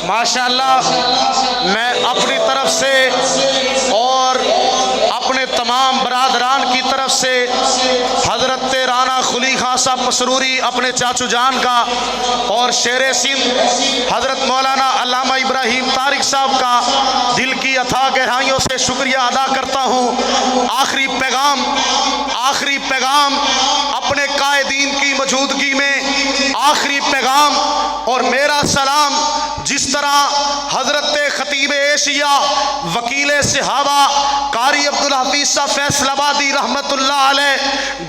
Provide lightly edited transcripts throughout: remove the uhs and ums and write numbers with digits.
ماشاءاللہ میں اپنی طرف سے اور اپنے تمام برادران کی طرف سے حضرت رانا خلی خان صاحب مسروری اپنے چاچو جان کا اور شیر سندھ حضرت مولانا علامہ ابراہیم طارق صاحب کا دل کی اتھاہ گہرائیوں سے شکریہ ادا کرتا ہوں۔ آخری پیغام اپنے قائدین کی موجودگی میں آخری پیغام اور میرا سلام، جس طرح حضرت خطیب ایشیا وکیل صحابہ قاری عبدالحفیظ صاحب فیصل آبادی رحمت اللہ علیہ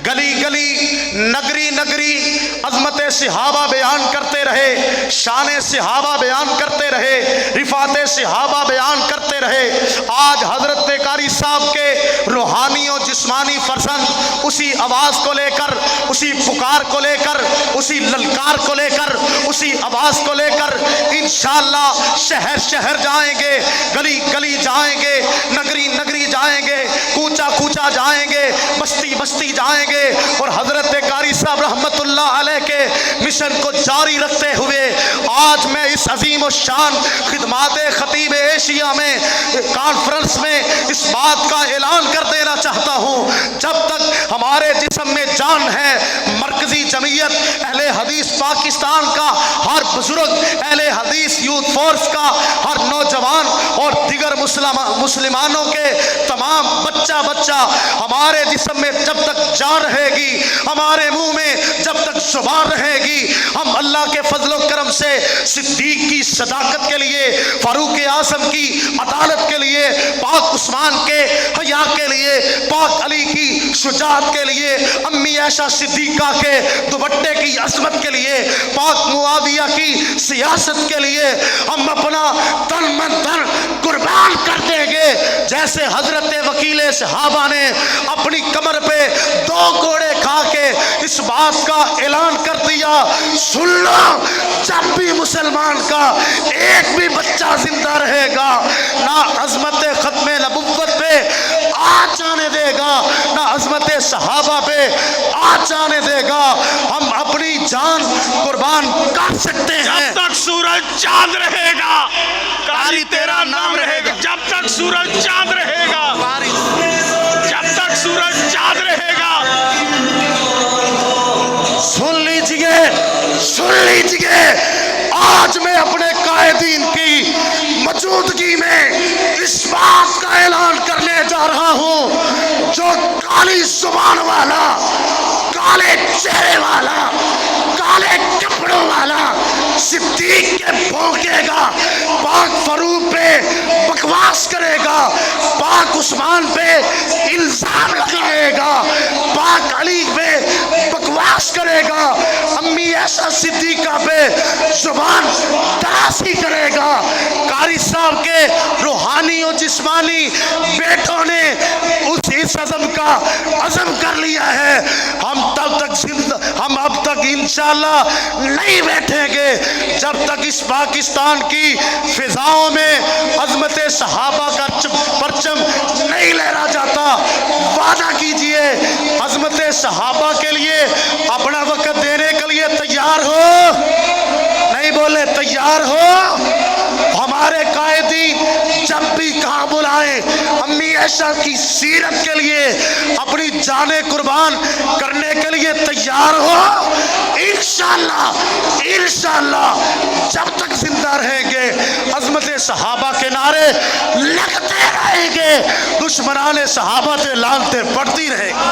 گلی گلی نگری نگری عظمت صحابہ بیان کرتے رہے، شان صحابہ بیان کرتے رہے، رفعت صحابہ بیان کرتے رہے، آج حضرت قاری صاحب کے روحانی اور جسمانی فرزند اسی آواز کو لے کر، اسی پکار کو لے کر، اسی للکار کو لے کر، اسی آواز کو لے کر انشاءاللہ شہر شہر جائیں گے، گلی گلی جائیں گے، نگری نگری جائیں گے، کوچا کوچا جائیں گے، بستی بستی جائیں گے، اور حضرت قاری صاحب رحمت اللہ علیہ کے مشن کو جاری رکھتے ہوئے آج میں اس عظیم الشان خدمات خطیب ایشیا میں کانفرنس میں اس بات کا اعلان کر دینا چاہتا ہوں، جب تک ہمارے جسم میں جان ہے، مرکزی جمعیت اہل حدیث پاکستان کا ہر بزرگ، اہل حدیث یوتھ فورس کا ہر نوجوان اور دیگر مسلمانوں کے تمام بچہ ہمارے جسم میں جب تک جان رہے گی، ہمارے منہ میں جب تک زبان رہے گی، ہم اللہ کے فضل و کرم سے صدیق کی صداقت کے لیے، فاروق اعظم کی عدالت کے لیے، پاک عثمان کے حیا کے لیے، پاک علی کی شجاعت کے لیے، امی عائشہ صدیقہ کے دوپٹے کی عظمت کے لیے، پاک معاویہ کی سیاست کے لیے ہم اپنا تن من دھن قربان کر دیں گے، جیسے حضرت وکیل صحابہ نے اپنی کمر پہ 2 گھوڑے کھا کے اس بات کا اعلان کر دیا، سن لو جب بھی مسلمان کا ایک بھی بچہ زندہ رہے گا، نہ عظمت ختم نبوت پہ آ جانے دے گا، نہ عظمت صحابہ پہ آ جانے دے گا، ہم اپنی جان قربان کر سکتے ہیں۔ جب تک سورج چاند رہے گا قاری تیرا نام رہے گا، جب تک سورج چاند رہے گا، جب تک سورج چاند رہے گا۔ سن لیجئے آج میں اپنے قائدین کی موجودگی میں اس بات کا اعلان کرنے جا رہا ہوں، جو کالی زبان والا، کالے چہرے والا، کالے کپڑوں والا صدیق کے بھونکے گا، پاک فاروق پہ بکواس کرے گا، پاک عثمان پہ الزام لگائے گا، پاک علی پہ بکواس کرے گا، امی عائشہ صدیقہ پہ زبان درازی کرے گا، قاری صاحب کے روحانی اور جسمانی بیٹوں نے اس عزم کا عزم کر لیا ہے، ہم اب تک انشاءاللہ نہیں بیٹھیں گے جب تک اس پاکستان کی فضاؤں میں عظمت صحابہ کا پرچم نہیں لہرا جاتا۔ وعدہ کیجئے عظمت صحابہ کے لیے اپنا وقت دینے کے لیے تیار ہو؟ نہیں بولے تیار ہو؟ ہمارے قائدین جب بھی کہاں بلائیں امی عائشہ کی سیرت کے لیے اپنی جانیں قربان کرنے کے لیے تیار ہو؟ انشاءاللہ جب تک زندہ رہیں گے عظمت صحابہ کے نعرے لگتے رہیں گے، دشمنان صحابہ سے لعنتیں پڑتی رہیں گی۔